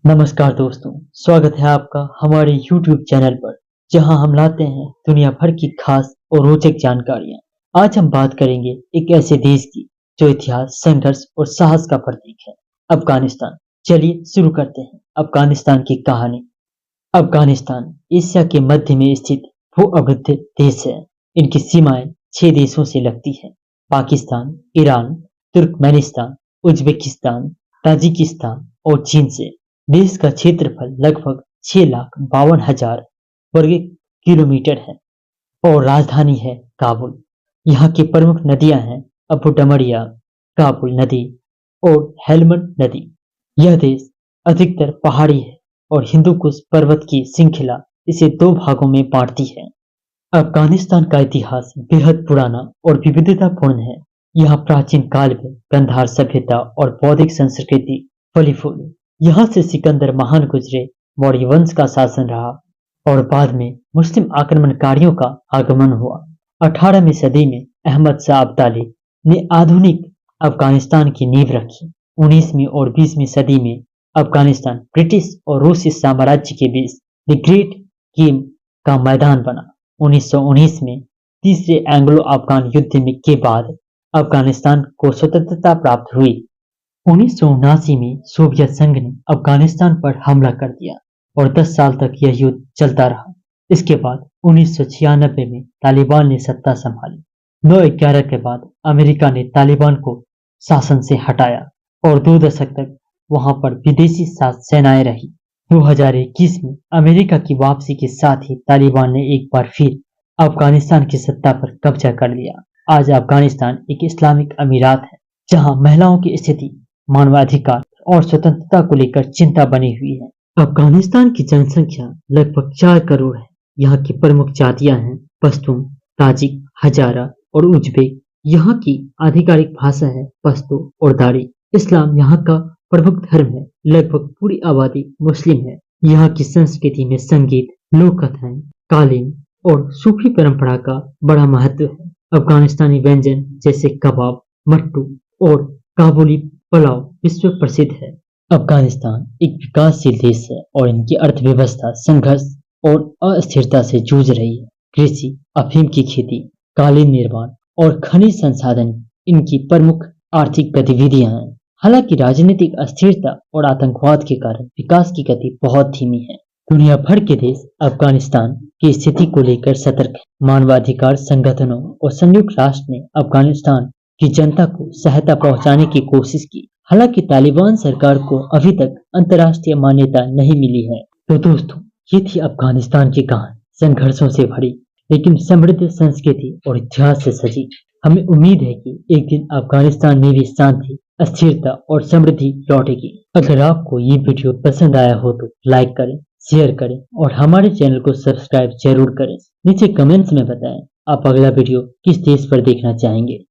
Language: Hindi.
नमस्कार दोस्तों, स्वागत है आपका हमारे YouTube चैनल पर, जहां हम लाते हैं दुनिया भर की खास और रोचक जानकारियां। आज हम बात करेंगे एक ऐसे देश की जो इतिहास, संघर्ष और साहस का प्रतीक है, अफगानिस्तान। चलिए शुरू करते हैं अफगानिस्तान की कहानी। अफगानिस्तान एशिया के मध्य में स्थित भू-अवरुद्ध देश है। इनकी सीमाएं 6 देशों से लगती हैं: Pakistan, Iran, Turkmenistan, Uzbekistan, Tajikistan और चीन से। देश का क्षेत्रफल लगभग 6,52,000 वर्ग किलोमीटर है और राजधानी है काबुल। यहाँ की प्रमुख नदियां हैं अबू डमरिया, काबुल नदी और हेलमंड नदी। यह देश अधिकतर पहाड़ी है और हिंदू कुश पर्वत की श्रृंखला इसे दो भागों में बांटती है। अफगानिस्तान का इतिहास बेहद पुराना और विविधतापूर्ण है। यहाँ प्राचीन काल में गंधार सभ्यता और बौद्धिक संस्कृति फली फूली। यहाँ से सिकंदर महान गुजरे, मौर्य वंश का शासन रहा और बाद में मुस्लिम आक्रमणकारियों का आगमन हुआ। 18वीं सदी में अहमद शाह अब्दाली ने आधुनिक अफगानिस्तान की नींव रखी। 19वीं और 20वीं सदी में अफगानिस्तान ब्रिटिश और रूसी साम्राज्य के बीच द ग्रेट गेम का मैदान बना। 1919 में तीसरे एंग्लो अफगान युद्ध के बाद अफगानिस्तान को स्वतंत्रता प्राप्त हुई। 1979 में सोवियत संघ ने अफगानिस्तान पर हमला कर दिया और 10 साल तक यह युद्ध चलता रहा। इसके बाद 1996 में तालिबान ने सत्ता संभाली। 9/11 के बाद अमेरिका ने तालिबान को शासन से हटाया और 2 दशक तक वहां पर विदेशी सेनाएं रही। 2021 में अमेरिका की वापसी के साथ ही तालिबान ने एक बार फिर अफगानिस्तान की सत्ता पर कब्जा कर लिया। आज अफगानिस्तान एक इस्लामिक अमीरात है, जहां महिलाओं की स्थिति, मानवाधिकार और स्वतंत्रता को लेकर चिंता बनी हुई है। अफगानिस्तान की जनसंख्या लगभग 4 करोड़ है। यहाँ की प्रमुख जातियां हैं पश्तून, ताजिक, हजारा और उज्बेक। यहाँ की आधिकारिक भाषा है पश्तो और दारी। इस्लाम यहाँ का प्रमुख धर्म है। लगभग पूरी आबादी मुस्लिम है। यहाँ की संस्कृति में संगीत, लोक कथाएं, कालीन और सूफी परंपरा का बड़ा महत्व है। अफगानिस्तानी व्यंजन जैसे कबाब, मट्टू और काबुली पुलाव विश्व प्रसिद्ध है। अफगानिस्तान एक विकासशील देश है और इनकी अर्थव्यवस्था संघर्ष और अस्थिरता से जूझ रही है। कृषि, अफीम की खेती, कालीन निर्माण और खनिज संसाधन इनकी प्रमुख आर्थिक गतिविधियां हैं। हालांकि राजनीतिक अस्थिरता और आतंकवाद के कारण विकास की गति बहुत धीमी है। दुनिया भर के देश अफगानिस्तान की स्थिति को लेकर सतर्क है। मानवाधिकार संगठनों और संयुक्त राष्ट्र ने अफगानिस्तान की जनता को सहायता पहुंचाने की कोशिश की। हालांकि तालिबान सरकार को अभी तक अंतर्राष्ट्रीय मान्यता नहीं मिली है। तो दोस्तों, ये थी अफगानिस्तान की कहानी, संघर्षों से भरी लेकिन समृद्ध संस्कृति और इतिहास से सजी। हमें उम्मीद है कि एक दिन अफगानिस्तान में भी शांति, स्थिरता और समृद्धि लौटेगी। अगर आपको ये वीडियो पसंद आया हो तो लाइक करें, शेयर करें और हमारे चैनल को सब्सक्राइब जरूर करें। नीचे कमेंट्स में बताएं आप अगला वीडियो किस देश पर देखना चाहेंगे।